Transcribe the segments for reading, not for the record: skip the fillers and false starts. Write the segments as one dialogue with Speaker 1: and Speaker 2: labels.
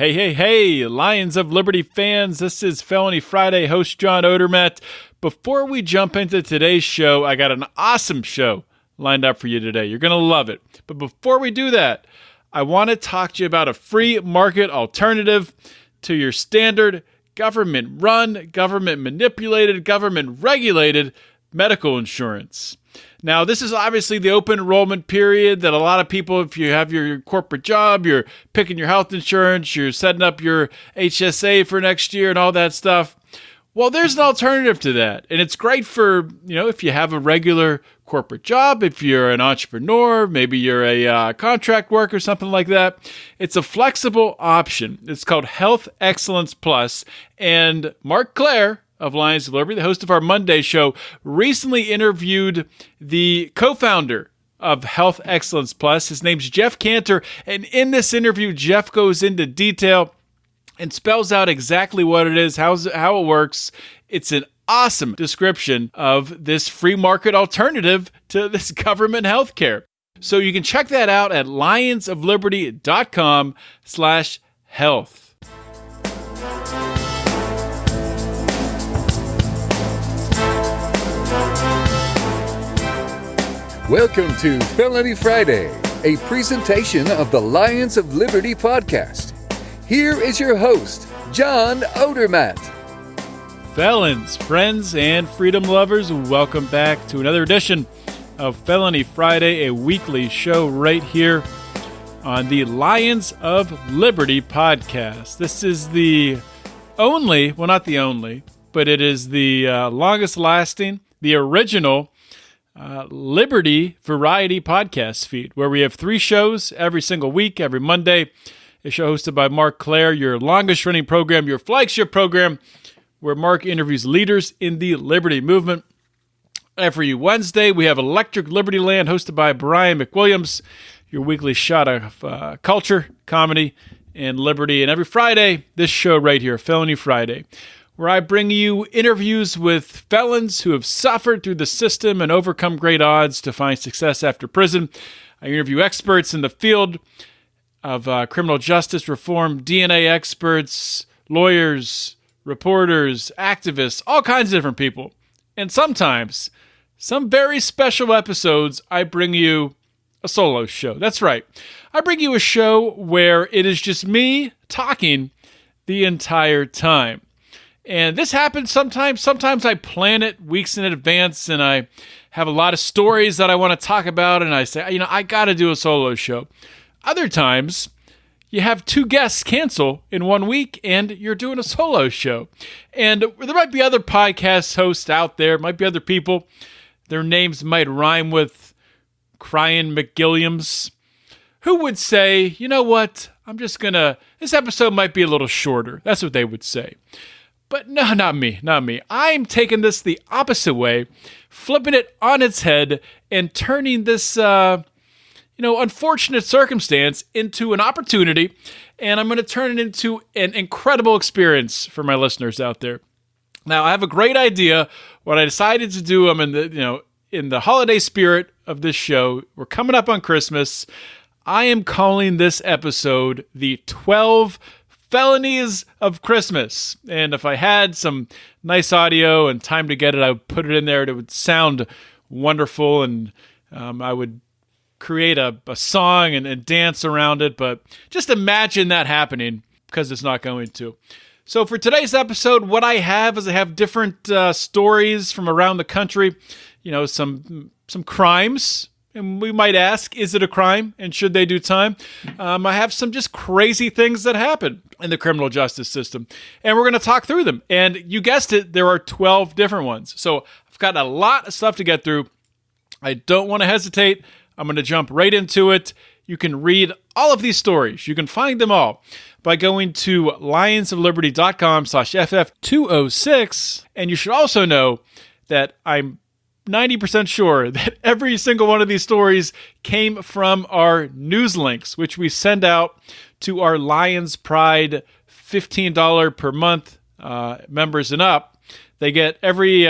Speaker 1: Hey, hey, hey, Lions of Liberty fans, this is Felony Friday, host John Odermatt. Before we jump into today's show, I got an awesome show lined up for you today. You're going to love it. But before we do that, I want to talk to you about a free market alternative to your standard government-run, government-manipulated, government-regulated medical insurance. Now, this is obviously the open enrollment period that a lot of people, if you have your corporate job, you're picking your health insurance, you're setting up your HSA for next year and all that stuff. Well, there's an alternative to that. And it's great for, if you have a regular corporate job, if you're an entrepreneur, maybe you're a contract worker, something like that. It's a flexible option. It's called Health Excellence Plus. And Mark Claire of Lions of Liberty, the host of our Monday show, recently interviewed the co-founder of Health Excellence Plus. His name's Jeff Cantor. And in this interview, Jeff goes into detail and spells out exactly what it is, how it works. It's an awesome description of this free market alternative to this government healthcare. So you can check that out at lionsofliberty.com/health.
Speaker 2: Welcome to Felony Friday, a presentation of the Lions of Liberty podcast. Here is your host, John Odermatt.
Speaker 1: Felons, friends, and freedom lovers, welcome back to another edition of Felony Friday, a weekly show right here on the Lions of Liberty podcast. This is the only, well, not the only, but it is the longest lasting, the original Liberty Variety podcast feed, where we have 3 shows every single week, every Monday. A show hosted by Mark Claire, your longest running program, your flagship program, where Mark interviews leaders in the Liberty movement. Every Wednesday, we have Electric Liberty Land, hosted by Brian McWilliams, your weekly shot of culture, comedy, and liberty. And every Friday, this show right here, Felony Friday, where I bring you interviews with felons who have suffered through the system and overcome great odds to find success after prison. I interview experts in the field of criminal justice reform, DNA experts, lawyers, reporters, activists, all kinds of different people. And sometimes, some very special episodes, I bring you a solo show. That's right. I bring you a show where it is just me talking the entire time. And this happens sometimes. Sometimes I plan it weeks in advance and I have a lot of stories that I want to talk about. And I say, I got to do a solo show. Other times, you have 2 guests cancel in 1 week and you're doing a solo show. And there might be other podcast hosts out there, might be other people. Their names might rhyme with Crying McGilliams, who would say, you know what, this episode might be a little shorter. That's what they would say. But no, not me. I'm taking this the opposite way, flipping it on its head and turning this unfortunate circumstance into an opportunity, and I'm going to turn it into an incredible experience for my listeners out there. Now, I have a great idea. What I decided to do, I'm in the holiday spirit of this show. We're coming up on Christmas. I am calling this episode the 12 Felonies of Christmas. And if I had some nice audio and time to get it, I would put it in there. It would sound wonderful, and I would create a song and dance around it, but just imagine that happening, because it's not going to. So for today's episode, what I have is I have different stories from around the country, some crimes, and we might ask, is it a crime, and should they do time? I have some just crazy things that happen in the criminal justice system, and we're going to talk through them. And you guessed it, there are 12 different ones. So I've got a lot of stuff to get through. I don't want to hesitate. I'm going to jump right into it. You can read all of these stories. You can find them all by going to lionsofliberty.com/FF206. And you should also know that I'm 90% sure that every single one of these stories came from our news links, which we send out to our Lions Pride $15 per month members and up. They get every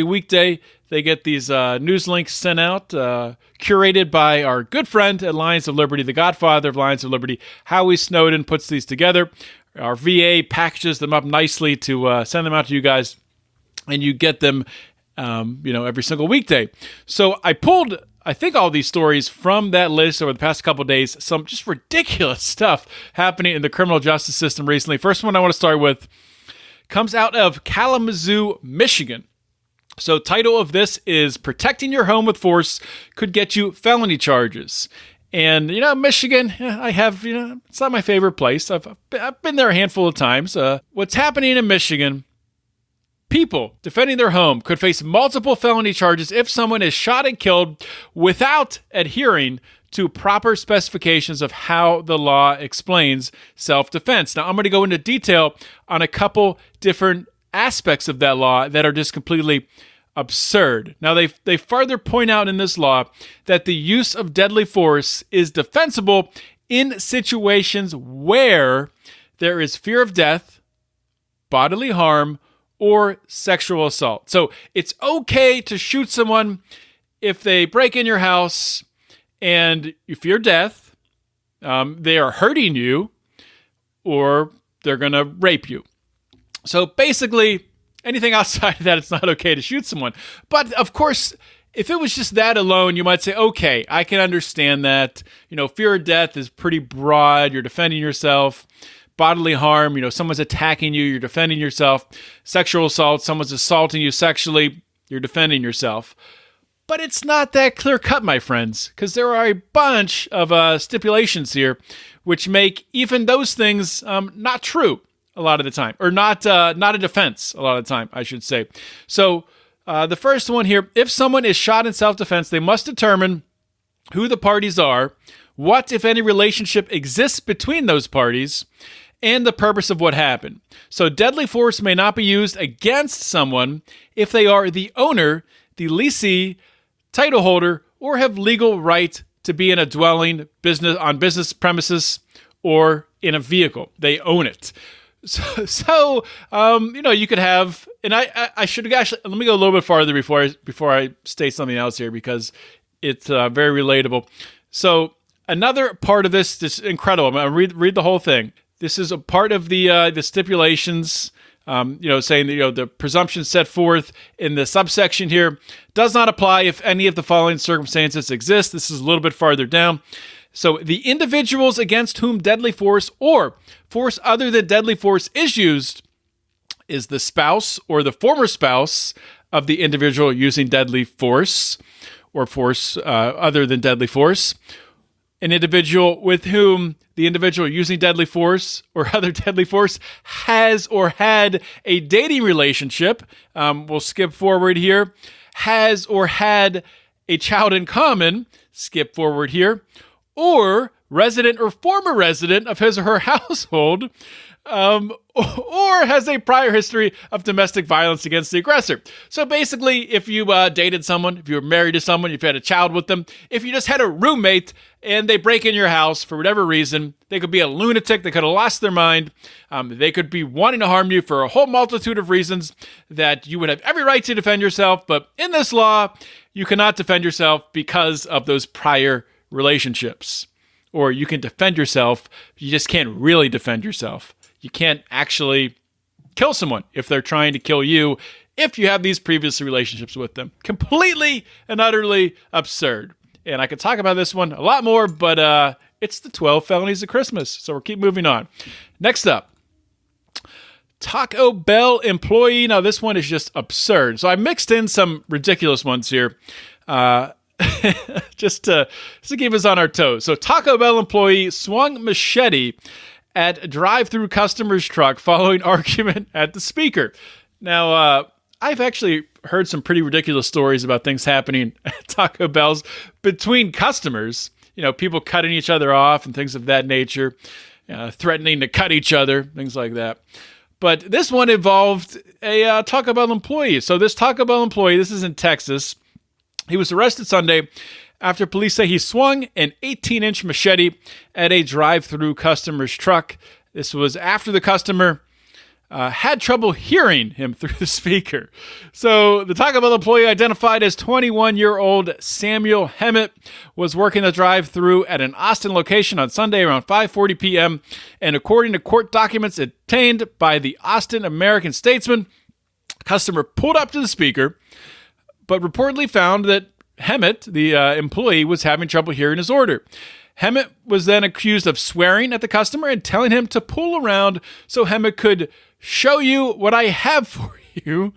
Speaker 1: weekday, They get these news links sent out, curated by our good friend at Lions of Liberty, the godfather of Lions of Liberty, Howie Snowden, puts these together. Our VA packages them up nicely to send them out to you guys, and you get them, every single weekday. So I pulled, I think, all these stories from that list over the past couple of days. Some just ridiculous stuff happening in the criminal justice system recently. First one I want to start with comes out of Kalamazoo, Michigan. So title of this is Protecting Your Home with Force Could Get You Felony Charges. And, Michigan, I have, it's not my favorite place. I've been there a handful of times. What's happening in Michigan, people defending their home could face multiple felony charges if someone is shot and killed without adhering to proper specifications of how the law explains self-defense. Now, I'm going to go into detail on a couple different aspects of that law that are just completely absurd. Now, they further point out in this law that the use of deadly force is defensible in situations where there is fear of death, bodily harm, or sexual assault. So it's okay to shoot someone if they break in your house and you fear death, they are hurting you, or they're going to rape you. So basically, anything outside of that, it's not okay to shoot someone. But of course, if it was just that alone, you might say, okay, I can understand that. Fear of death is pretty broad. You're defending yourself. Bodily harm, someone's attacking you, you're defending yourself. Sexual assault, someone's assaulting you sexually, you're defending yourself. But it's not that clear-cut, my friends, because there are a bunch of stipulations here which make even those things not true a lot of the time, or not a defense a lot of the time, I should say. So the first one here, if someone is shot in self-defense, they must determine who the parties are, what, if any, relationship exists between those parties, and the purpose of what happened. So deadly force may not be used against someone if they are the owner, the leasee, title holder, or have legal right to be in a dwelling, on business premises, or in a vehicle. They own it. So you could have, and I should actually, let me go a little bit farther before I state something else here, because it's very relatable. So another part of this is incredible. I'm going to read the whole thing. This is a part of the stipulations, saying that, the presumption set forth in the subsection here does not apply if any of the following circumstances exist. This is a little bit farther down. So the individuals against whom deadly force or force other than deadly force is used is the spouse or the former spouse of the individual using deadly force or force other than deadly force. An individual with whom the individual using deadly force or other deadly force has or had a dating relationship. We'll skip forward here. Has or had a child in common. Skip forward here. Or resident or former resident of his or her household, or has a prior history of domestic violence against the aggressor. So basically, if you dated someone, if you were married to someone, if you had a child with them, if you just had a roommate and they break in your house for whatever reason, they could be a lunatic, they could have lost their mind, they could be wanting to harm you for a whole multitude of reasons that you would have every right to defend yourself, but in this law, you cannot defend yourself because of those prior relationships. Or you can defend yourself, you just can't really defend yourself. You can't actually kill someone if they're trying to kill you if you have these previous relationships with them. Completely and utterly absurd. And I could talk about this one a lot more, but it's the 12 felonies of Christmas. So we'll keep moving on. Next up, Taco Bell employee. Now this one is just absurd. So I mixed in some ridiculous ones here. just to keep us on our toes. So Taco Bell employee swung machete at drive-through customer's truck following argument at the speaker. Now, I've actually heard some pretty ridiculous stories about things happening at Taco Bell's between customers. People cutting each other off and things of that nature, threatening to cut each other, things like that. But this one involved a Taco Bell employee. So this Taco Bell employee, this is in Texas, he was arrested Sunday after police say he swung an 18-inch machete at a drive-through customer's truck. This was after the customer had trouble hearing him through the speaker. So the Taco Bell employee, identified as 21-year-old Samuel Hemmett, was working the drive-thru at an Austin location on Sunday around 5:40 p.m. And according to court documents obtained by the Austin American-Statesman, a customer pulled up to the speaker, but reportedly found that Hemmett, the employee, was having trouble hearing his order. Hemmett was then accused of swearing at the customer and telling him to pull around so Hemmett could show you what I have for you.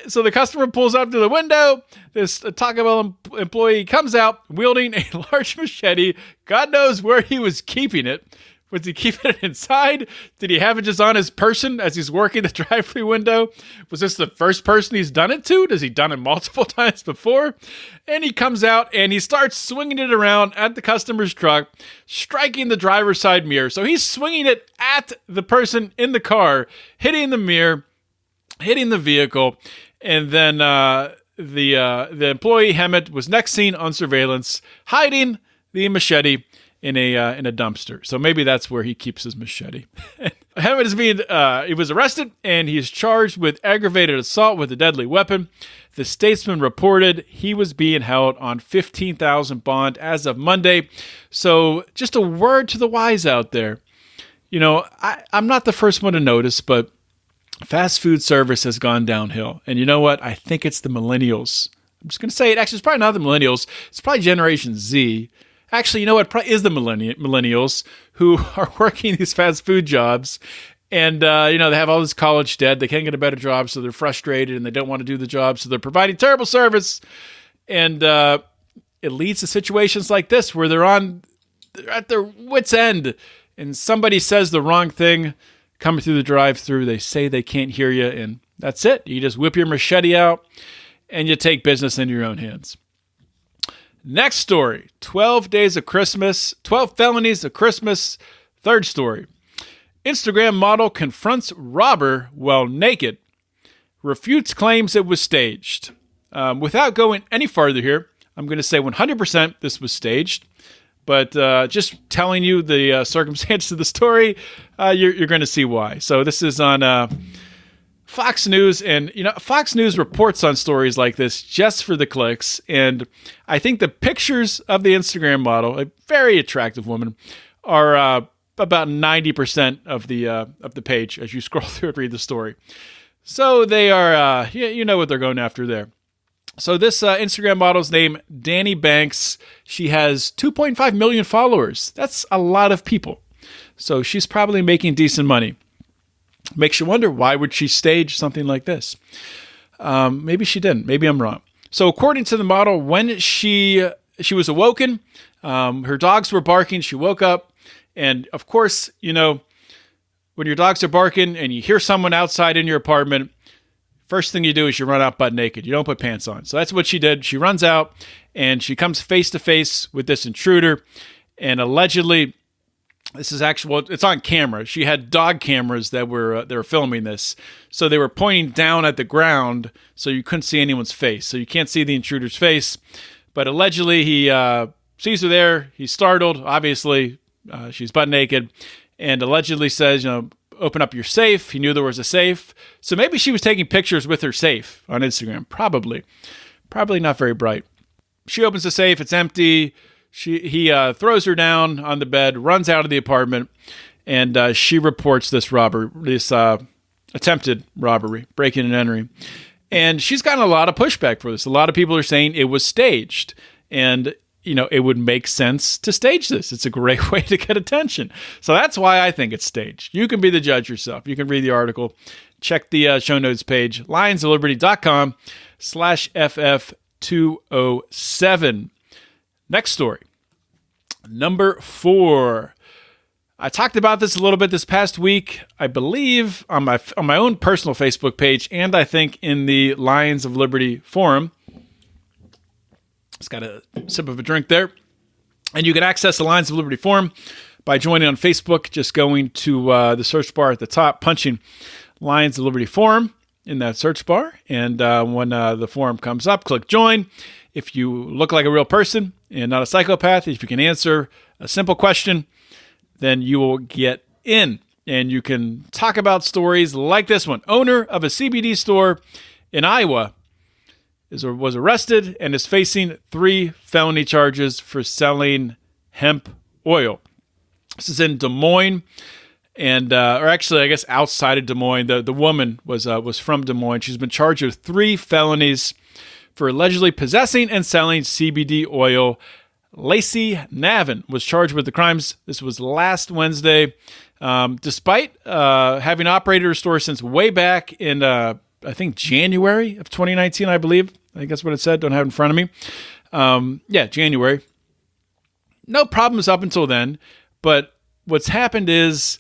Speaker 1: So the customer pulls up to the window. This Taco Bell employee comes out wielding a large machete. God knows where he was keeping it. Was he keeping it inside? Did he have it just on his person as he's working the drive-thru window? Was this the first person he's done it to? Has he done it multiple times before? And he comes out and he starts swinging it around at the customer's truck, striking the driver's side mirror. So he's swinging it at the person in the car, hitting the mirror, hitting the vehicle. And then the employee, Hemmett, was next seen on surveillance, hiding the machete in a dumpster. So maybe that's where he keeps his machete. Hemmett he was arrested and he is charged with aggravated assault with a deadly weapon. The Statesman reported he was being held on $15,000 bond as of Monday. So just a word to the wise out there. You know, I'm not the first one to notice, but fast food service has gone downhill. And you know what? I think it's the millennials. I'm just going to say it. Actually, it's probably not the millennials. It's probably Generation Z. Actually, you know what? It probably is the millennials who are working these fast food jobs. And, they have all this college debt. They can't get a better job, so they're frustrated and they don't want to do the job. So they're providing terrible service. And it leads to situations like this where they're at their wit's end and somebody says the wrong thing coming through the drive-thru. They say they can't hear you, and that's it. You just whip your machete out and you take business into your own hands. Next story, 12 days of Christmas, 12 felonies of Christmas. Third story, Instagram model confronts robber while naked, refutes claims it was staged. Without going any farther here, I'm going to say 100% this was staged. But just telling you the circumstances of the story, you're going to see why. So this is on Fox News, and Fox News reports on stories like this just for the clicks. And I think the pictures of the Instagram model, a very attractive woman, are about 90% of the page as you scroll through and read the story. So they are, you know what they're going after there. So this Instagram model's name, Danny Banks. She has 2.5 million followers. That's a lot of people. So she's probably making decent money. Makes you wonder, why would she stage something like this? Maybe she didn't. Maybe I'm wrong. So according to the model, when she was awoken, her dogs were barking. She woke up. And of course, when your dogs are barking and you hear someone outside in your apartment, first thing you do is you run out butt naked. You don't put pants on. So that's what she did. She runs out and she comes face to face with this intruder. And allegedly, this is it's on camera. She had dog cameras that were filming this. So they were pointing down at the ground so you couldn't see anyone's face. So you can't see the intruder's face. But allegedly, he sees her there. He's startled. Obviously, she's butt naked. And allegedly says, open up your safe. He knew there was a safe. So maybe she was taking pictures with her safe on Instagram. Probably not very bright. She opens the safe. It's empty. He throws her down on the bed, runs out of the apartment, and she reports this attempted robbery, breaking and entering. And she's gotten a lot of pushback for this. A lot of people are saying it was staged. And it would make sense to stage this. It's a great way to get attention. So that's why I think it's staged. You can be the judge yourself. You can read the article. Check the show notes page, lionsofliberty.com/FF207. Next story. Number 4. I talked about this a little bit this past week, I believe, on my own personal Facebook page, and I think in the Lions of Liberty forum. Just got a sip of a drink there. And you can access the Lions of Liberty forum by joining on Facebook, just going to the search bar at the top, punching Lions of Liberty forum in that search bar. And when the forum comes up, click join. If you look like a real person and not a psychopath, if you can answer a simple question, then you will get in. and you can talk about stories like this one. Owner of a CBD store in Iowa was arrested and is facing 3 felony charges for selling hemp oil. This is in Des Moines, and or actually, I guess outside of Des Moines. The woman was from Des Moines. She's been charged with 3 felonies for allegedly possessing and selling CBD oil. Lacey Navin was charged with the crimes. This was last Wednesday. Despite having operated her store since way back in, I think, January of 2019, I believe. I think that's what it said. Don't have it in front of me. January. No problems up until then. But what's happened is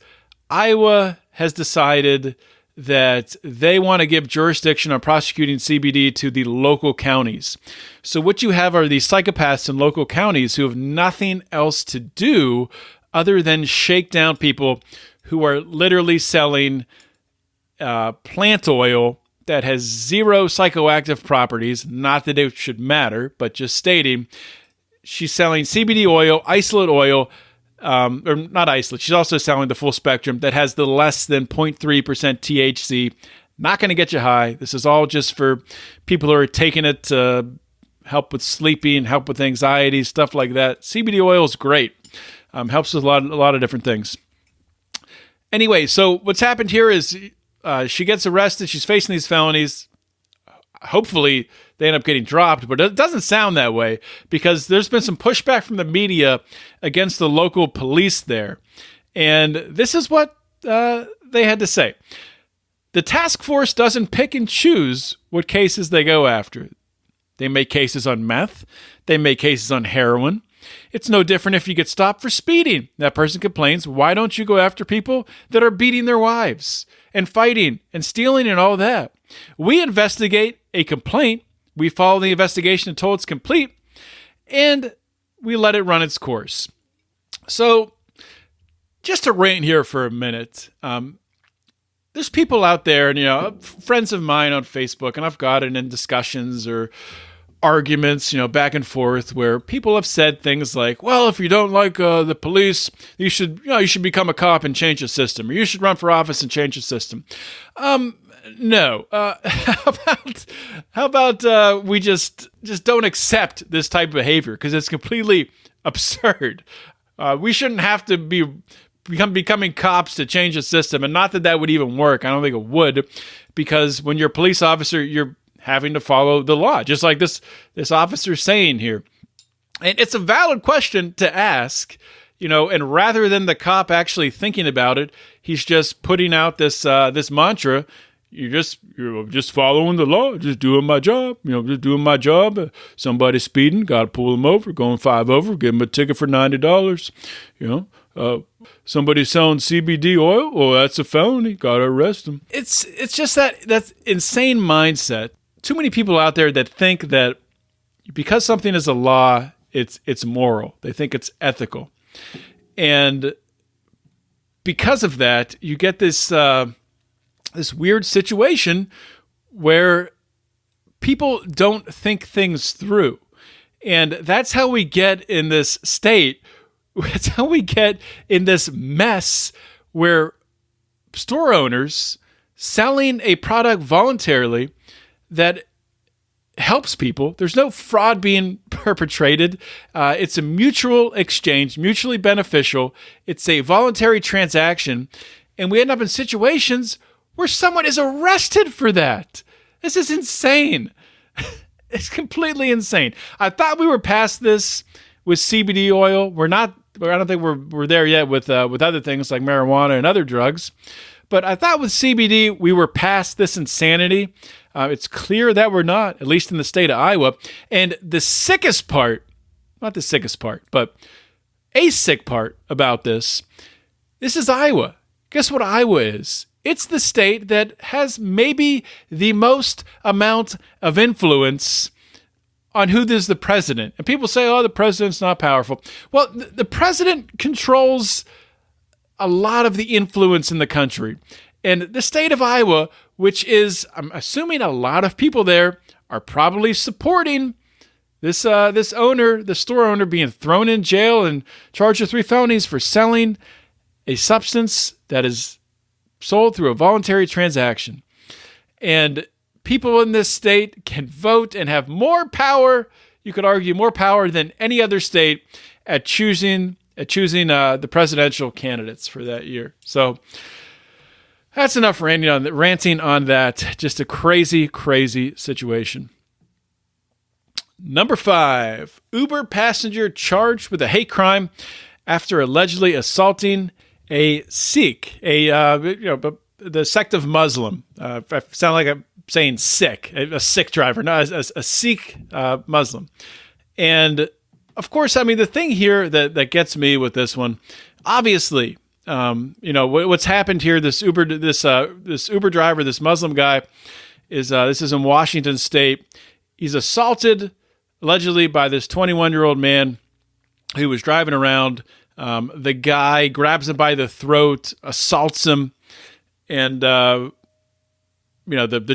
Speaker 1: Iowa has decided that they want to give jurisdiction on prosecuting CBD to the local counties. So what you have are these psychopaths in local counties who have nothing else to do other than shake down people who are literally selling plant oil that has 0 psychoactive properties. Not that it should matter, but just stating she's selling CBD oil, isolate oil, or not isolate. She's also selling the full spectrum that has the less than 0.3% THC. Not going to get you high. This is all just for people who are taking it to help with sleeping, help with anxiety, stuff like that. CBD oil is great. Helps with a lot of different things. Anyway, so what's happened here is she gets arrested. She's facing these felonies. Hopefully they end up getting dropped, but it doesn't sound that way because there's been some pushback from the media against the local police there. And this is what they had to say. The task force doesn't pick and choose what cases they go after. They make cases on meth. They make cases on heroin. It's no different if you get stopped for speeding. That person complains, why don't you go after people that are beating their wives and fighting and stealing and all that? We investigate a complaint, we follow the investigation until it's complete, and we let it run its course. So, just to rant here for a minute, there's people out there, and friends of mine on Facebook, and I've got it in discussions or arguments, back and forth, where people have said things like, "Well, if you don't like the police, you should become a cop and change the system, or you should run for office and change the system." No. How about we just don't accept this type of behavior because it's completely absurd. We shouldn't have to becoming cops to change the system, and not that would even work. I don't think it would, because when you're a police officer, you're having to follow the law, just like this officer's saying here. And it's a valid question to ask, and rather than the cop actually thinking about it, he's just putting out this mantra. You're just following the law, just doing my job, just doing my job. Somebody's speeding, got to pull them over, going 5 over, give them a ticket for $90. Somebody's selling CBD oil, oh, that's a felony, got to arrest them. It's just that's insane mindset. Too many people out there that think that because something is a law, it's moral. They think it's ethical. And because of that, you get this weird situation where people don't think things through. And that's how we get in this state. That's how we get in this mess where store owners selling a product voluntarily that helps people. There's no fraud being perpetrated. It's a mutual exchange, mutually beneficial. It's a voluntary transaction. And we end up in situations where someone is arrested for that. This is insane. It's completely insane. I thought we were past this with CBD oil. We're not. I don't think we're there yet with other things like marijuana and other drugs. But I thought with CBD we were past this insanity. It's clear that we're not, at least in the state of Iowa. And the sickest part, not the sickest part, but a sick part about this is Iowa. Guess what Iowa is? It's the state that has maybe the most amount of influence on who is the president. And people say, oh, the president's not powerful. Well, the president controls a lot of the influence in the country. And the state of Iowa, which is, I'm assuming a lot of people there are probably supporting this owner, the store owner, being thrown in jail and charged with 3 felonies for selling a substance that is sold through a voluntary transaction. And people in this state can vote and have more power, you could argue more power than any other state at choosing the presidential candidates for that year. So that's enough ranting on that. Just a crazy, crazy situation. Number 5, Uber passenger charged with a hate crime after allegedly assaulting a Sikh, the sect of Muslim. I sound like I'm saying Sikh, a Sikh driver, not a Sikh Muslim. And of course, I mean, the thing here that gets me with this one, obviously, what's happened here. This Uber driver, this Muslim guy, this is in Washington State. He's assaulted allegedly by this 21-year-old man who was driving around. The guy grabs him by the throat, assaults him, and the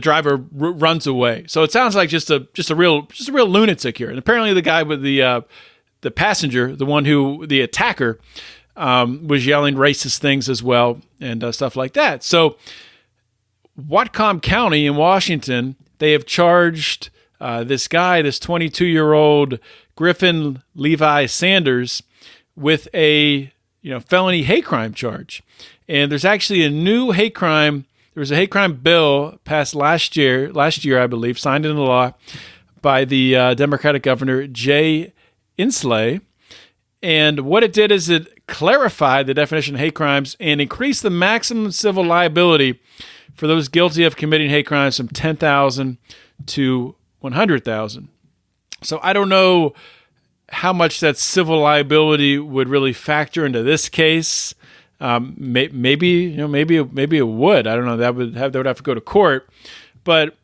Speaker 1: driver runs away. So it sounds like just a real lunatic here. And apparently the guy with the passenger, the attacker, was yelling racist things as well and stuff like that. So Whatcom County in Washington, they have charged this guy, this 22-year-old Griffin Levi Sanders, with a felony hate crime charge. And there's actually a new hate crime. There was a hate crime bill passed last year, I believe, signed into law by the Democratic governor, Jay Inslee. And what it did is it clarified the definition of hate crimes and increased the maximum civil liability for those guilty of committing hate crimes from $10,000 to $100,000. So I don't know how much that civil liability would really factor into this case. Maybe it would. I don't know. That would have to go to court. But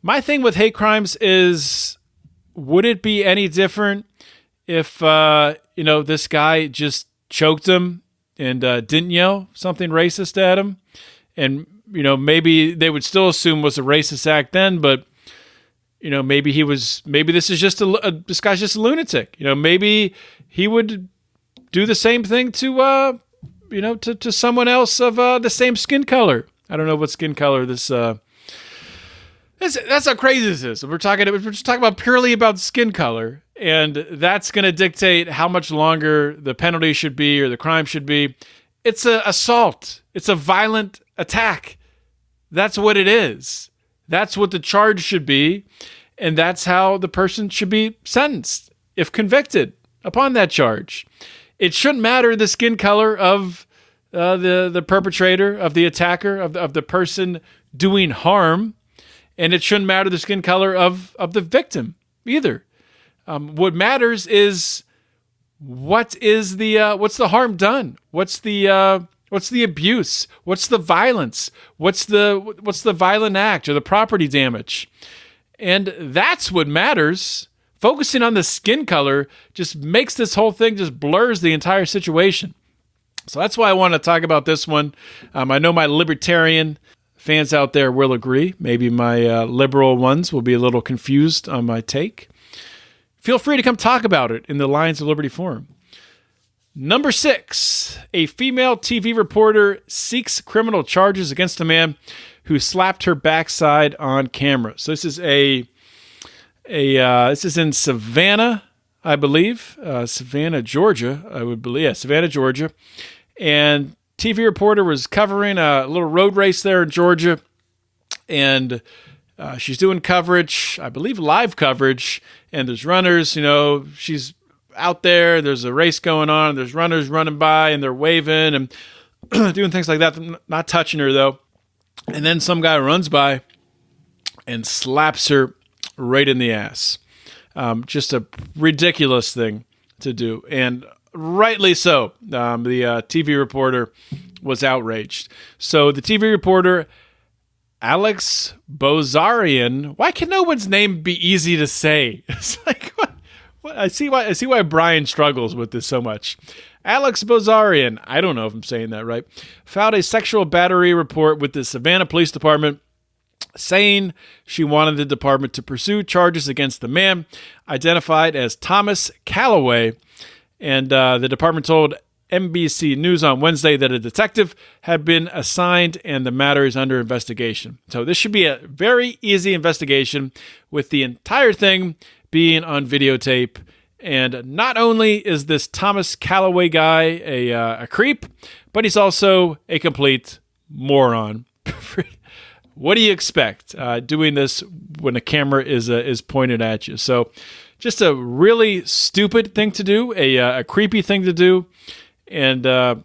Speaker 1: my thing with hate crimes is, would it be any different if this guy just choked him and didn't yell something racist at him? And maybe they would still assume it was a racist act then, but maybe this is just this guy's just a lunatic. Maybe he would do the same thing to someone else of the same skin color. I don't know what skin color that's how crazy this is. We're just talking about purely about skin color, and that's going to dictate how much longer the penalty should be or the crime should be. It's an assault. It's a violent attack. That's what it is. That's what the charge should be, and that's how the person should be sentenced if convicted upon that charge. It shouldn't matter the skin color of the perpetrator, of the attacker, of the person doing harm, and it shouldn't matter the skin color of the victim either. What matters is what's the harm done? What's the abuse? What's the violence? What's the violent act or the property damage? And that's what matters. Focusing on the skin color just makes this whole thing, just blurs the entire situation. So that's why I want to talk about this one. I know my libertarian fans out there will agree. Maybe my liberal ones will be a little confused on my take. Feel free to come talk about it in the Lions of Liberty forum. Number 6, a female TV reporter seeks criminal charges against a man who slapped her backside on camera. So this is this is in Savannah, I believe, Savannah, Georgia. I would believe, yeah, Savannah, Georgia. And TV reporter was covering a little road race there in Georgia, and she's doing coverage, I believe, live coverage. And there's runners, she's out there, there's a race going on, there's runners running by and they're waving and doing things like that, not touching her though. And then some guy runs by and slaps her right in the ass. Just a ridiculous thing to do. And rightly so. The TV reporter was outraged. So the TV reporter, Alex Bozarian, why can no one's name be easy to say? It's like, what? I see why Brian struggles with this so much. Alex Bozarian, I don't know if I'm saying that right, filed a sexual battery report with the Savannah Police Department, saying she wanted the department to pursue charges against the man identified as Thomas Calloway. And the department told NBC News on Wednesday that a detective had been assigned and the matter is under investigation. So this should be a very easy investigation with the entire thing being on videotape. And not only is this Thomas Calloway guy a creep, but he's also a complete moron. What do you expect doing this when a camera is pointed at you? So just a really stupid thing to do, a creepy thing to do. And I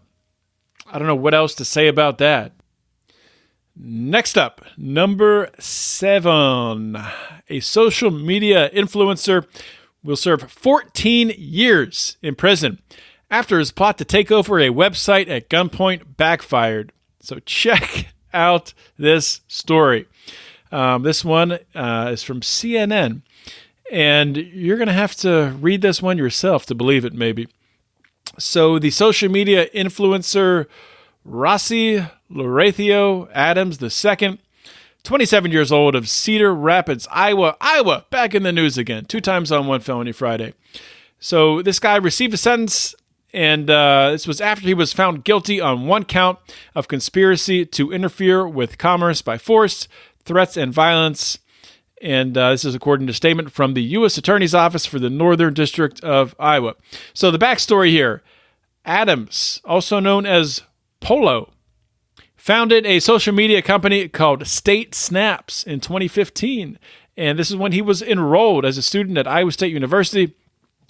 Speaker 1: don't know what else to say about that. Next up, number 7. A social media influencer will serve 14 years in prison after his plot to take over a website at gunpoint backfired. So check out this story. This one is from CNN, and you're going to have to read this one yourself to believe it, maybe. So the social media influencer Rossi Loretio Adams II, 27 years old, of Cedar Rapids, Iowa, back in the news again, 2 times on one Felony Friday. So this guy received a sentence, and this was after he was found guilty on 1 count of conspiracy to interfere with commerce by force, threats, and violence. And this is according to a statement from the U.S. Attorney's Office for the Northern District of Iowa. So the backstory here, Adams, also known as Polo, founded a social media company called State Snaps in 2015. And this is when he was enrolled as a student at Iowa State University.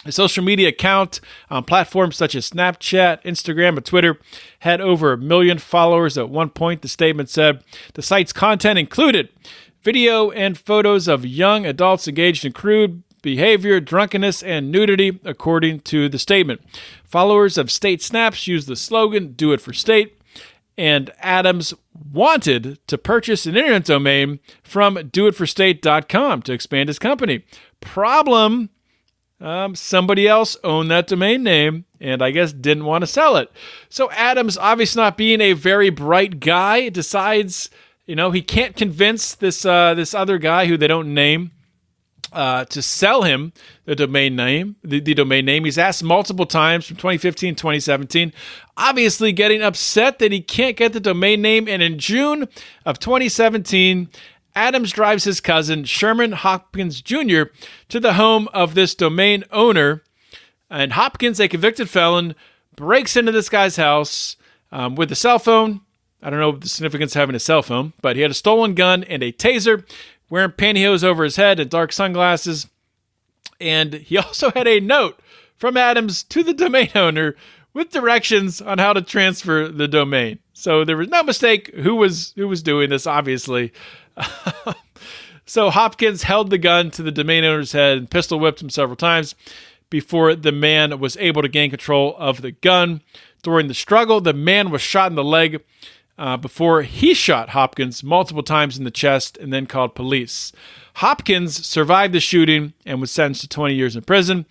Speaker 1: A social media account on platforms such as Snapchat, Instagram, and Twitter had over 1 million followers at one point. The statement said the site's content included video and photos of young adults engaged in crude behavior, drunkenness, and nudity, according to the statement. Followers of State Snaps used the slogan, "Do it for State," and Adams wanted to purchase an internet domain from doitforstate.com to expand his company. Problem, somebody else owned that domain name and I guess didn't want to sell it. So Adams, obviously not being a very bright guy, decides, he can't convince this other guy who they don't name to sell him the domain name. The domain name. He's asked multiple times from 2015 to 2017, obviously getting upset that he can't get the domain name. And in June of 2017, Adams drives his cousin, Sherman Hopkins Jr., to the home of this domain owner. And Hopkins, a convicted felon, breaks into this guy's house with a cell phone. I don't know the significance of having a cell phone, but he had a stolen gun and a taser, wearing pantyhose over his head and dark sunglasses. And he also had a note from Adams to the domain owner with directions on how to transfer the domain. So there was no mistake who was doing this, obviously. So Hopkins held the gun to the domain owner's head and pistol whipped him several times before the man was able to gain control of the gun. During the struggle, the man was shot in the leg before he shot Hopkins multiple times in the chest and then called police. Hopkins survived the shooting and was sentenced to 20 years in prison.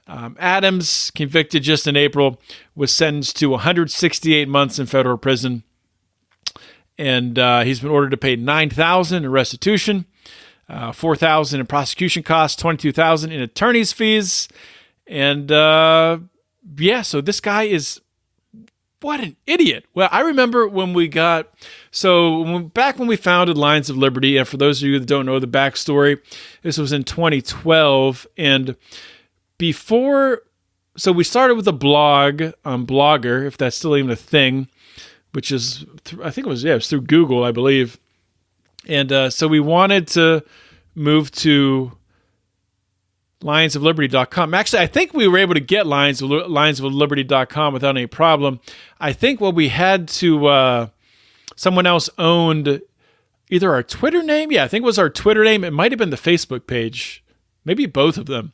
Speaker 1: Adams, convicted just in April, was sentenced to 168 months in federal prison. And he's been ordered to pay $9,000 in restitution, $4,000 in prosecution costs, $22,000 in attorney's fees. And so this guy is, what an idiot. Well, I remember when back when we founded Lions of Liberty, and for those of you that don't know the backstory, this was in 2012. And so we started with a blog on Blogger, if that's still even a thing, which is, I think it was through Google, I believe. And so we wanted to move to lionsofliberty.com. Actually, I think we were able to get lionsofliberty.com without any problem. I think what we had to, someone else owned either our Twitter name. Yeah, I think it was our Twitter name. It might have been the Facebook page. Maybe both of them.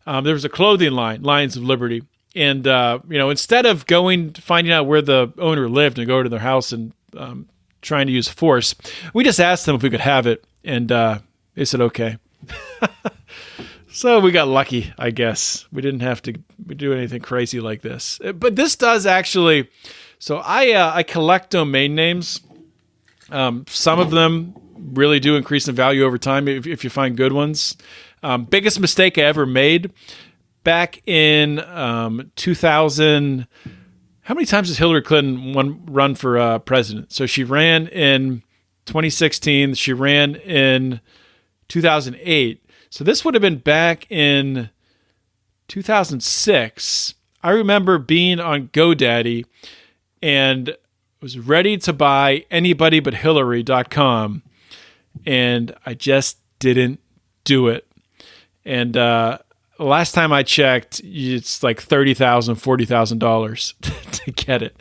Speaker 1: There was a clothing line, Lions of Liberty. And, instead of finding out where the owner lived and go to their house and trying to use force, we just asked them if we could have it. And they said, okay. So we got lucky, I guess. We didn't have to do anything crazy like this. But this does actually... So I collect domain names. Some of them really do increase in value over time if you find good ones. Biggest mistake I ever made back in 2000... how many times has Hillary Clinton run for president? So she ran in 2016. She ran in 2008. So this would have been back in 2006. I remember being on GoDaddy and was ready to buy anybodybutHillary.com, and I just didn't do it. And last time I checked, it's like $30,000, $40,000 to get it.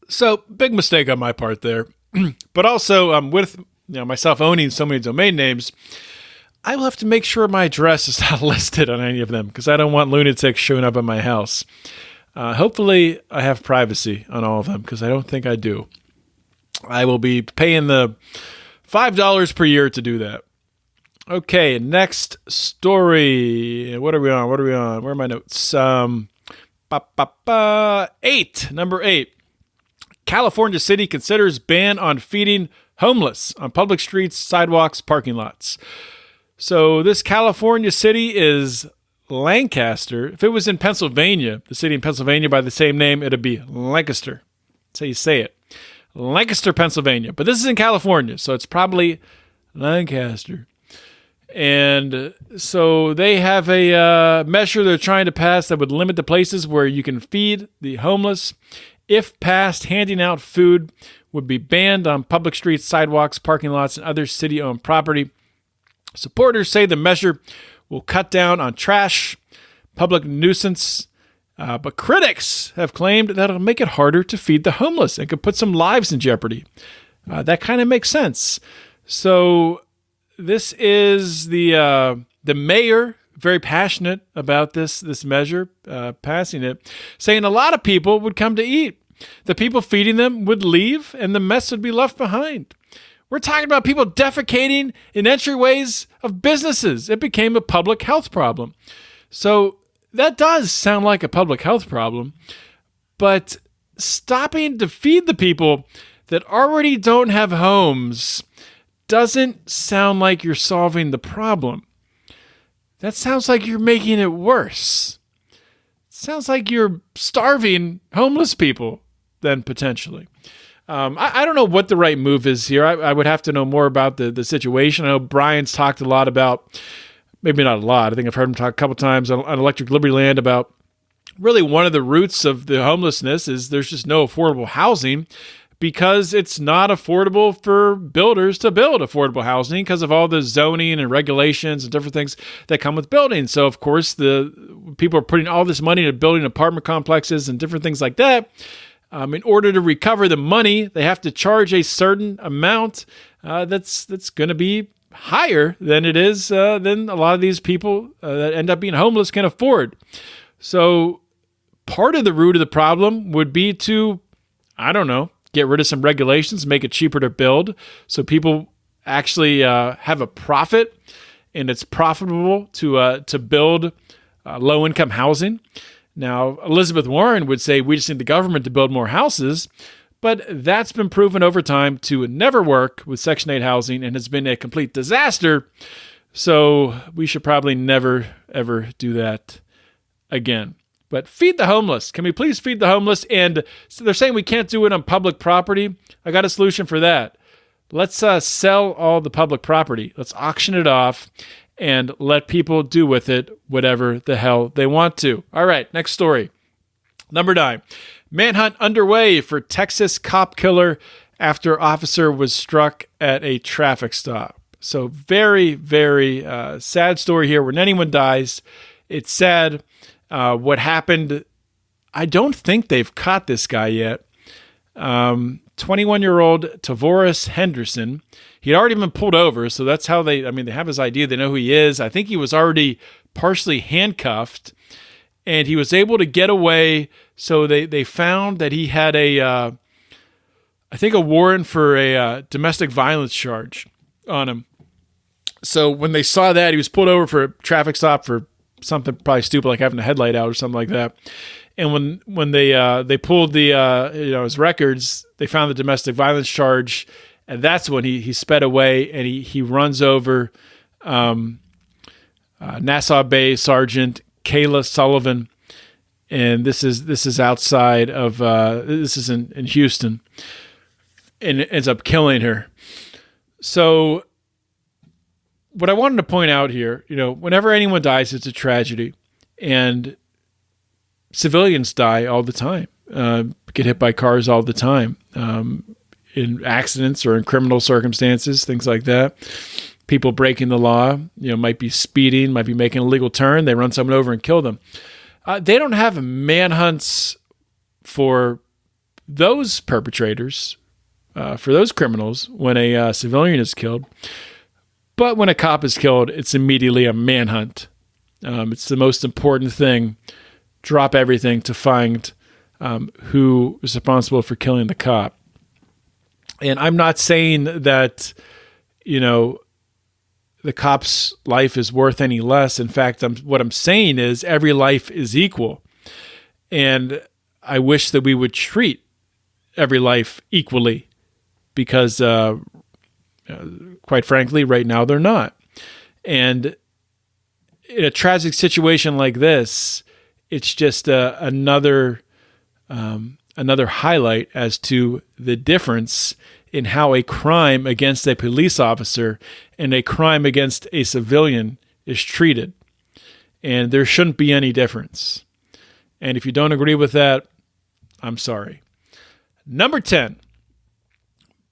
Speaker 1: So big mistake on my part there. But also with myself owning so many domain names, I will have to make sure my address is not listed on any of them because I don't want lunatics showing up at my house. Hopefully I have privacy on all of them because I don't think I do. I will be paying the $5 per year to do that. Okay, next story. What are we on? Where are my notes? Number 8. California City considers ban on feeding homeless on public streets, sidewalks, parking lots. So this California city is Lancaster. If it was in Pennsylvania, the city in Pennsylvania by the same name, it'd be Lancaster. That's how you say it. Lancaster, Pennsylvania. But this is in California, so it's probably Lancaster. And so they have a measure they're trying to pass that would limit the places where you can feed the homeless. If passed, handing out food would be banned on public streets, sidewalks, parking lots, and other city-owned property. Supporters say the measure will cut down on trash, public nuisance, but critics have claimed that it'll make it harder to feed the homeless and could put some lives in jeopardy. That kind of makes sense. So this is the mayor, very passionate about this measure, passing it, saying a lot of people would come to eat. The people feeding them would leave, and the mess would be left behind. We're talking about people defecating in entryways of businesses. It became a public health problem. So that does sound like a public health problem, but stopping to feed the people that already don't have homes doesn't sound like you're solving the problem. That sounds like you're making it worse. It sounds like you're starving homeless people then potentially. I don't know what the right move is here. I would have to know more about the situation. I know Brian's talked a lot about, maybe not a lot, I think I've heard him talk a couple times on Electric Liberty Land about really one of the roots of the homelessness is there's just no affordable housing because it's not affordable for builders to build affordable housing because of all the zoning and regulations and different things that come with building. So, of course, the people are putting all this money into building apartment complexes and different things like that. In order to recover the money, they have to charge a certain amount that's going to be higher than it is than a lot of these people that end up being homeless can afford. So part of the root of the problem would be to, get rid of some regulations, make it cheaper to build so people actually have a profit and it's profitable to build low-income housing. Now, Elizabeth Warren would say we just need the government to build more houses, but that's been proven over time to never work with Section 8 housing and has been a complete disaster. So we should probably never, ever do that again. But feed the homeless. Can we please feed the homeless? And so they're saying we can't do it on public property. I got a solution for that. Let's sell all the public property. Let's auction it off and let people do with it whatever the hell they want to. All right, next story. Number 9. Manhunt underway for Texas cop killer after officer was struck at a traffic stop. So very, very sad story here. When anyone dies, it's sad. What happened, I don't think they've caught this guy yet. 21-year-old Tavoris Henderson. He'd already been pulled over, so that's how they have his ID. They know who he is. I think he was already partially handcuffed, and he was able to get away. So they found that he had a warrant for a domestic violence charge on him. So when they saw that, he was pulled over for a traffic stop for something probably stupid like having a headlight out or something like that. And when they pulled the his records, they found the domestic violence charge, and that's when he sped away and he runs over Nassau Bay Sergeant Kayla Sullivan, and this is outside of this is in Houston, and it ends up killing her. So what I wanted to point out here, whenever anyone dies, it's a tragedy, and civilians die all the time, get hit by cars all the time, in accidents or in criminal circumstances, things like that. People breaking the law, might be speeding, might be making a legal turn. They run someone over and kill them. They don't have manhunts for those perpetrators, for those criminals when a civilian is killed. But when a cop is killed, it's immediately a manhunt. It's the most important thing. Drop everything to find who is responsible for killing the cop. And I'm not saying that, the cop's life is worth any less. In fact, what I'm saying is every life is equal. And I wish that we would treat every life equally because, quite frankly, right now they're not. And in a tragic situation like this, it's just another highlight as to the difference in how a crime against a police officer and a crime against a civilian is treated. And there shouldn't be any difference. And if you don't agree with that, I'm sorry. Number 10.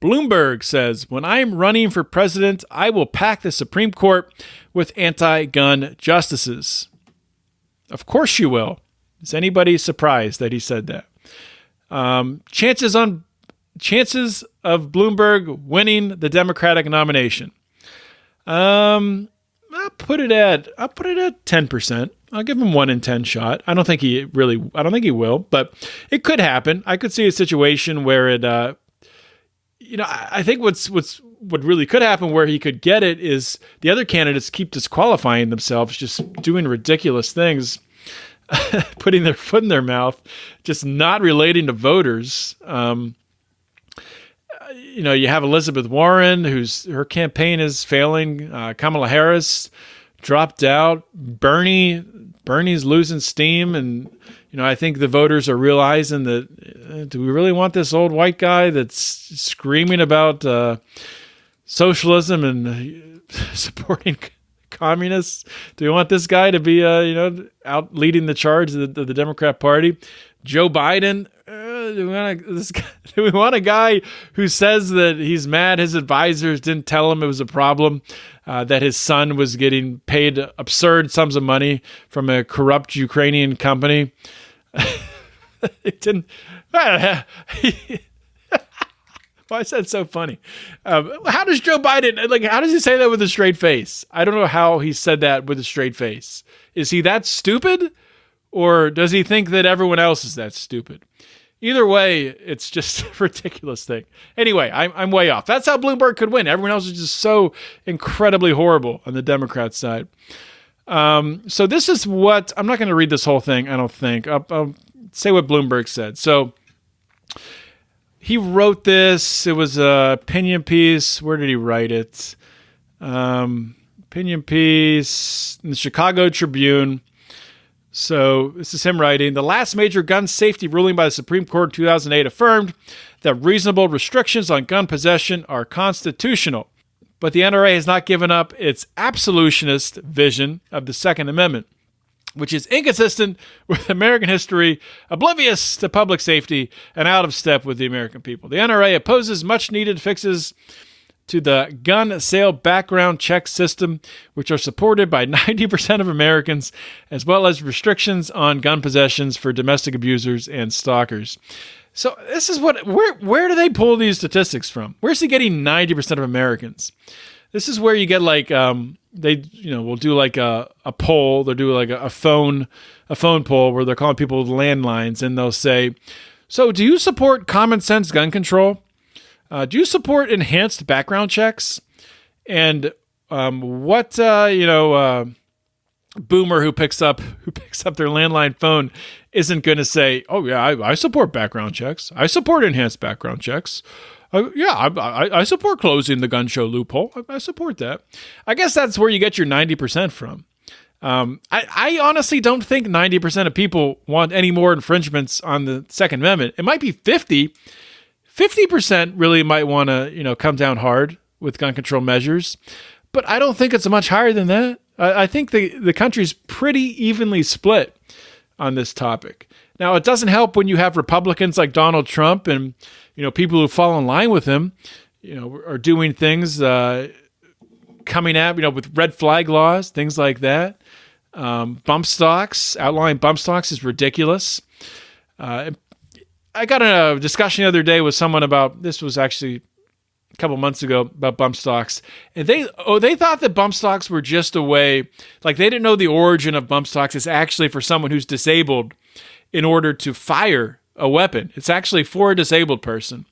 Speaker 1: Bloomberg says, when I'm running for president, I will pack the Supreme Court with anti-gun justices. Of course you will. Is anybody surprised that he said that? Chances of Bloomberg winning the Democratic nomination. I'll put it at 10%. I'll give him 1 in 10 shot. I don't think he will, but it could happen. I could see a situation where it, I think what really could happen where he could get it is the other candidates keep disqualifying themselves, just doing ridiculous things, putting their foot in their mouth, just not relating to voters. You have Elizabeth Warren, her campaign is failing. Kamala Harris dropped out. Bernie's losing steam. And, I think the voters are realizing that, do we really want this old white guy that's screaming about socialism and supporting communists? Do we want this guy to be, out leading the charge of the Democrat Party? Joe Biden, do we want a guy who says that he's mad his advisors didn't tell him it was a problem, that his son was getting paid absurd sums of money from a corrupt Ukrainian company? It didn't. Why is that so funny? How does Joe Biden, how does he say that with a straight face? I don't know how he said that with a straight face. Is he that stupid? Or does he think that everyone else is that stupid? Either way, it's just a ridiculous thing. Anyway, I'm way off. That's how Bloomberg could win. Everyone else is just so incredibly horrible on the Democrat side. So this is what, I'm not going to read this whole thing, I don't think. I'll say what Bloomberg said. So he wrote this. It was an opinion piece. Where did he write it? Opinion piece in the Chicago Tribune. So this is him writing, the last major gun safety ruling by the Supreme Court in 2008 affirmed that reasonable restrictions on gun possession are constitutional. But the NRA has not given up its absolutionist vision of the Second Amendment, which is inconsistent with American history, oblivious to public safety, and out of step with the American people. The NRA opposes much-needed fixes to the gun sale background check system, which are supported by 90% of Americans, as well as restrictions on gun possessions for domestic abusers and stalkers. So this is where do they pull these statistics from? Where's he getting 90% of Americans? This is where you get will do like a poll. They'll do like a phone poll where they're calling people with landlines, and they'll say, so do you support common sense gun control? Do you support enhanced background checks? And what boomer who picks up their landline phone isn't going to say, "Oh yeah, I support background checks. I support enhanced background checks. I support closing the gun show loophole. I support that." I guess that's where you get your 90% from. I honestly don't think 90% of people want any more infringements on the Second Amendment. It might be 50% really might want to, come down hard with gun control measures, but I don't think it's much higher than that. I think the country's pretty evenly split on this topic. Now, it doesn't help when you have Republicans like Donald Trump and, people who fall in line with him, are doing things, coming at, with red flag laws, things like that. Bump stocks, outlawing bump stocks is ridiculous. I got in a discussion the other day with someone about, this was actually a couple months ago, about bump stocks. And they thought that bump stocks were just a way, like they didn't know the origin of bump stocks is actually for someone who's disabled in order to fire a weapon. It's actually for a disabled person.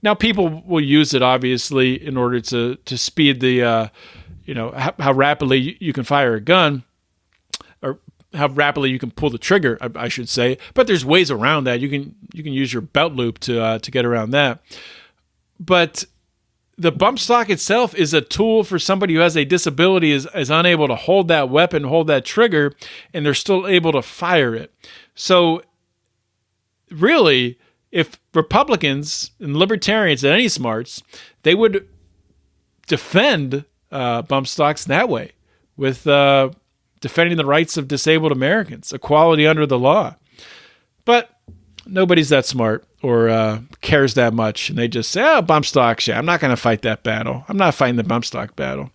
Speaker 1: Now, people will use it, obviously, in order to speed the, how rapidly you can fire a gun, or how rapidly you can pull the trigger, I should say. But there's ways around that. You can use your belt loop to get around that. But the bump stock itself is a tool for somebody who has a disability, is unable to hold that weapon, hold that trigger, and they're still able to fire it. So really, if Republicans and libertarians and any smarts, they would defend bump stocks that way, with defending the rights of disabled Americans, equality under the law. But nobody's that smart or cares that much, and they just say, bump stocks, I'm not going to fight that battle. I'm not fighting the bump stock battle.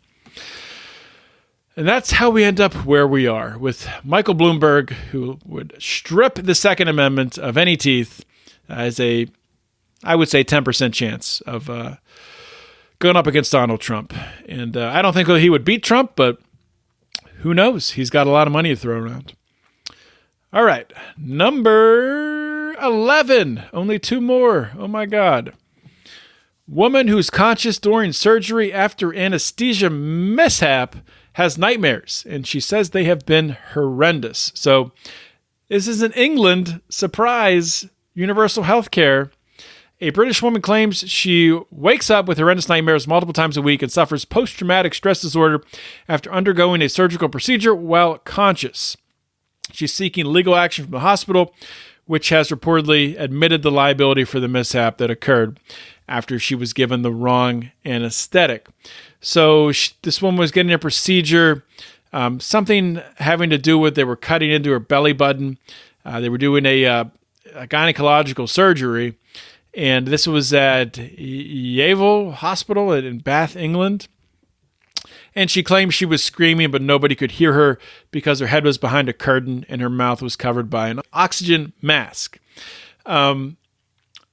Speaker 1: And that's how we end up where we are, with Michael Bloomberg, who would strip the Second Amendment of any teeth as I would say, 10% chance of going up against Donald Trump. And I don't think he would beat Trump, but who knows? He's got a lot of money to throw around. All right, number 11. Only two more. Oh, my God. Woman who's conscious during surgery after anesthesia mishap has nightmares, and she says they have been horrendous. So this is in England. Surprise, universal health care. A British woman claims she wakes up with horrendous nightmares multiple times a week and suffers post-traumatic stress disorder after undergoing a surgical procedure while conscious. She's seeking legal action from the hospital, which has reportedly admitted the liability for the mishap that occurred after she was given the wrong anesthetic. So this woman was getting a procedure, something having to do with, they were cutting into her belly button. They were doing a gynecological surgery, and this was at Yeovil Hospital in Bath, England. And she claimed she was screaming, but nobody could hear her because her head was behind a curtain and her mouth was covered by an oxygen mask.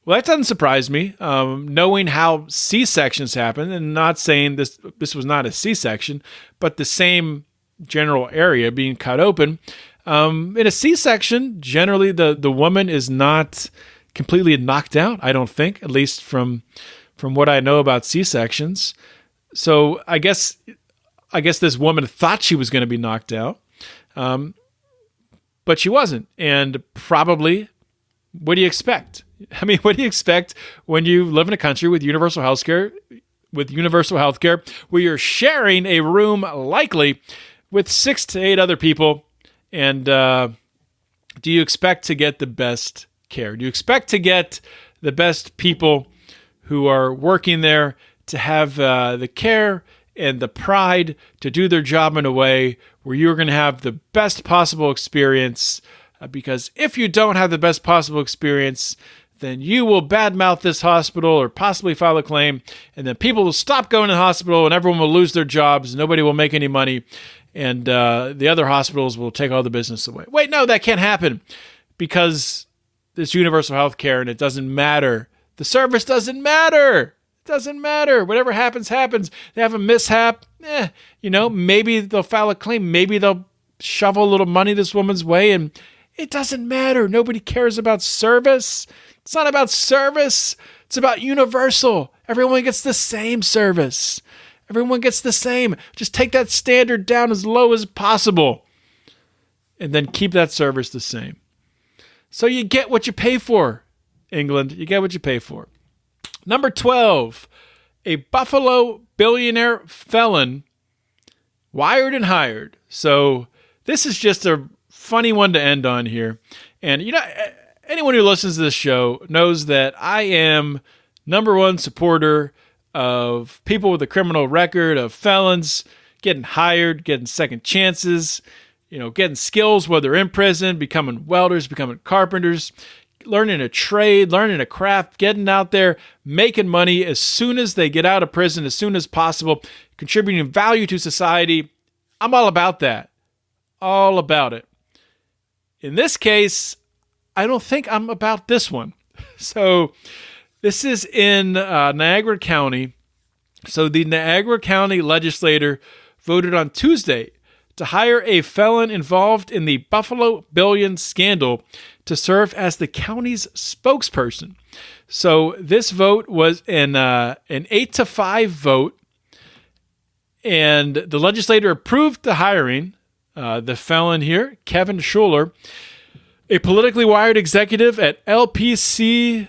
Speaker 1: Well, that doesn't surprise me, knowing how C-sections happen, and not saying this was not a C-section, but the same general area being cut open. In a C-section, generally the woman is not completely knocked out, I don't think, at least from what I know about C-sections. So I guess this woman thought she was going to be knocked out, but she wasn't. And probably, what do you expect? I mean, what do you expect when you live in a country with universal health care, where you're sharing a room likely with 6 to 8 other people? And do you expect to get the best care? Do you expect to get the best people who are working there to have the care and the pride to do their job in a way where you're going to have the best possible experience? Because if you don't have the best possible experience, then you will badmouth this hospital or possibly file a claim, and then people will stop going to the hospital and everyone will lose their jobs. Nobody will make any money, and the other hospitals will take all the business away. Wait, no, that can't happen, because there's universal health care and it doesn't matter. The service doesn't matter. It doesn't matter. Whatever happens, happens. They have a mishap. Maybe they'll file a claim. Maybe they'll shovel a little money this woman's way, and it doesn't matter. Nobody cares about service. It's not about service. It's about universal. Everyone gets the same service. Everyone gets the same. Just take that standard down as low as possible, and then keep that service the same. So you get what you pay for, England. You get what you pay for. Number 12, a Buffalo billionaire felon wired and hired. So this is just a funny one to end on here. And, anyone who listens to this show knows that I am number one supporter of people with a criminal record, of felons getting hired, getting second chances, getting skills while they're in prison, becoming welders, becoming carpenters, learning a trade, learning a craft, getting out there, making money as soon as they get out of prison, as soon as possible, contributing value to society. I'm all about that. All about it. In this case, I don't think I'm about this one. So this is in Niagara County. So the Niagara County legislature voted on Tuesday to hire a felon involved in the Buffalo Billion scandal to serve as the county's spokesperson. So this vote was an 8-5 vote, and the legislature approved the hiring. The felon here, Kevin Schuler, a politically wired executive at LPC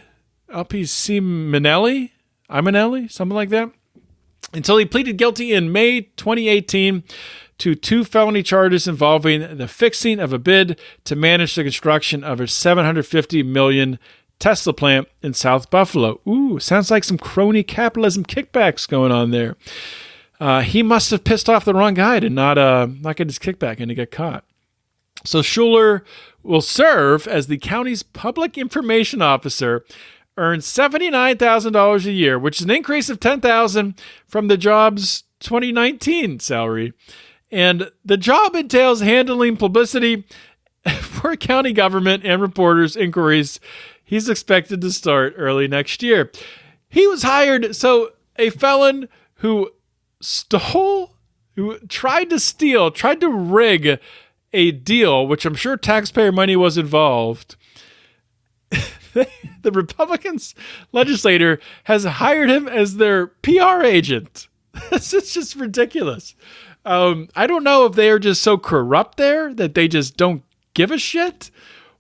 Speaker 1: Imanelli, something like that, until he pleaded guilty in May 2018 to 2 felony charges involving the fixing of a bid to manage the construction of a $750 million Tesla plant in South Buffalo. Ooh, sounds like some crony capitalism kickbacks going on there. He must have pissed off the wrong guy to not get his kickback and to get caught. So Schuler will serve as the county's public information officer, earns $79,000 a year, which is an increase of $10,000 from the job's 2019 salary. And the job entails handling publicity for county government and reporters' inquiries. He's expected to start early next year. He was hired, so a felon who tried to rig a deal, which I'm sure taxpayer money was involved. The Republicans legislator has hired him as their PR agent. It's just ridiculous. I don't know if they are just so corrupt there that they just don't give a shit,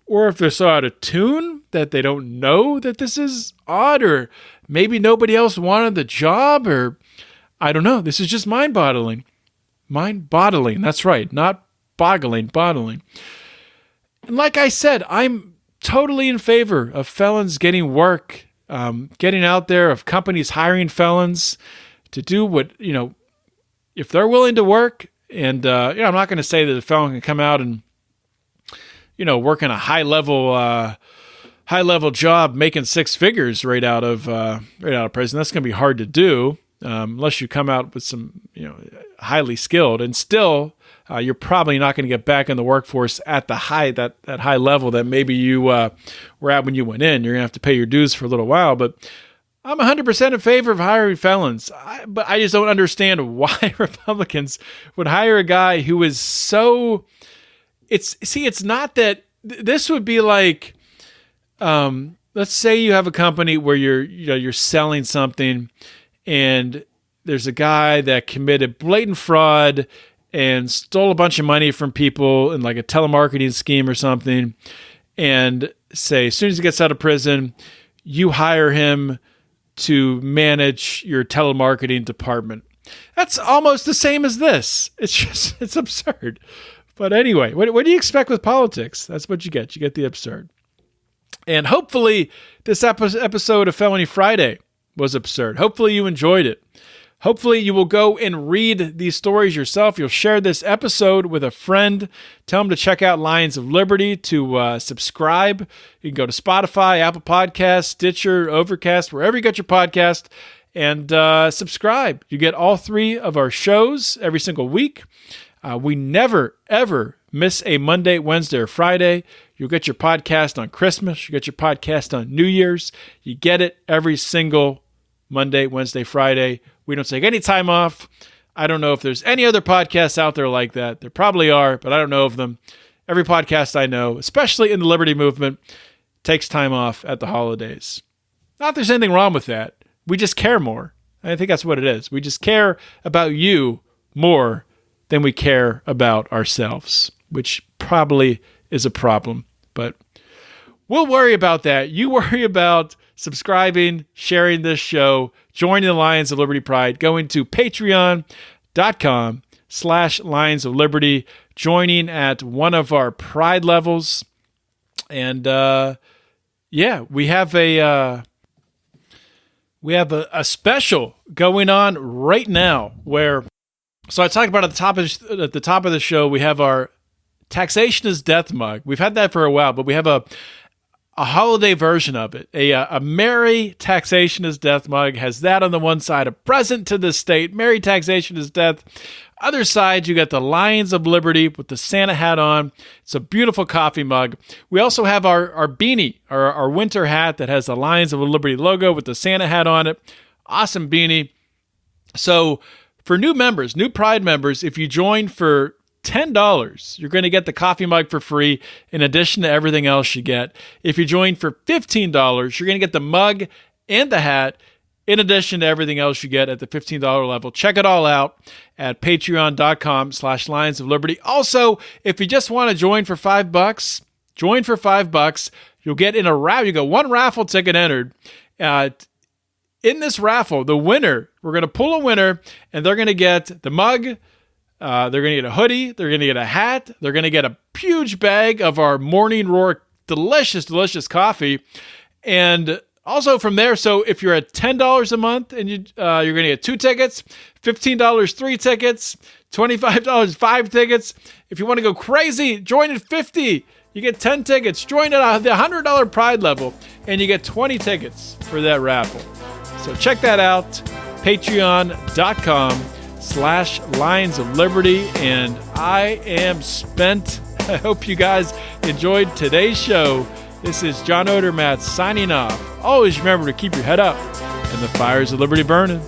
Speaker 1: or if they're so out of tune that they don't know that this is odd, or maybe nobody else wanted the job, or I don't know. This is just mind-boggling. Mind-boggling, that's right. Not boggling, bottling. And like I said, I'm totally in favor of felons getting work, getting out there, of companies hiring felons to do what, if they're willing to work. And, I'm not going to say that a felon can come out and, work in a high level job making six figures right out of prison. That's going to be hard to do. Unless you come out with some, highly skilled, and still, you're probably not going to get back in the workforce at the that high level that maybe you were at when you went in. You're going to have to pay your dues for a little while, but I'm 100% in favor of hiring felons. But I just don't understand why Republicans would hire a guy who is so. It's not that this would be like, let's say you have a company where you're selling something, and there's a guy that committed blatant fraud and stole a bunch of money from people in like a telemarketing scheme or something. And say, as soon as he gets out of prison, you hire him to manage your telemarketing department. That's almost the same as this. It's absurd. But anyway, what do you expect with politics? That's what you get. You get the absurd. And hopefully this episode of Felony Friday was absurd. Hopefully you enjoyed it. Hopefully you will go and read these stories yourself. You'll share this episode with a friend. Tell them to check out Lions of Liberty, to subscribe. You can go to Spotify, Apple Podcasts, Stitcher, Overcast, wherever you get your podcast, and subscribe. You get all 3 of our shows every single week. We never, ever miss a Monday, Wednesday, or Friday. You'll get your podcast on Christmas. You get your podcast on New Year's. You get it every single Monday, Wednesday, Friday. We don't take any time off. I don't know if there's any other podcasts out there like that. There probably are, but I don't know of them. Every podcast I know, especially in the Liberty Movement, takes time off at the holidays. Not that there's anything wrong with that. We just care more. I think that's what it is. We just care about you more than we care about ourselves, which probably is a problem. But we'll worry about that. You worry about subscribing, sharing this show, joining the Lions of Liberty Pride, going to patreon.com/LLP Lions of Liberty, joining at one of our pride levels. And we have a special going on right now where, so I talked about at the top of the show, we have our Taxation is Death mug. We've had that for a while, but we have a holiday version of it. A Merry Taxation is Death mug has that on the one side, a present to the state, Merry Taxation is Death. Other side, you got the Lions of Liberty with the Santa hat on. It's a beautiful coffee mug. We also have our beanie, our winter hat that has the Lions of Liberty logo with the Santa hat on it. Awesome beanie. So for new members, new Pride members, if you join for $10, you're going to get the coffee mug for free in addition to everything else you get. If you join for $15, you're going to get the mug and the hat in addition to everything else you get at the $15 level. Check it all out at patreon.com/Lions of Liberty. Also, if you just want to join for $5, join for $5. You'll get in a raffle. You got one raffle ticket entered. In this raffle, the winner, we're going to pull a winner, and they're going to get the mug. They're going to get a hoodie. They're going to get a hat. They're going to get a huge bag of our Morning Roar delicious, delicious coffee. And also from there, so if you're at $10 a month and you're going to get 2 tickets, $15 3 tickets, $25 5 tickets. If you want to go crazy, join at $50. You get 10 tickets. Join at the $100 Pride level, and you get 20 tickets for that raffle. So check that out, patreon.com/Lions of Liberty. And I am spent. I hope you guys enjoyed today's show. This is John Odermatt signing off. Always remember to keep your head up and the fires of liberty burning.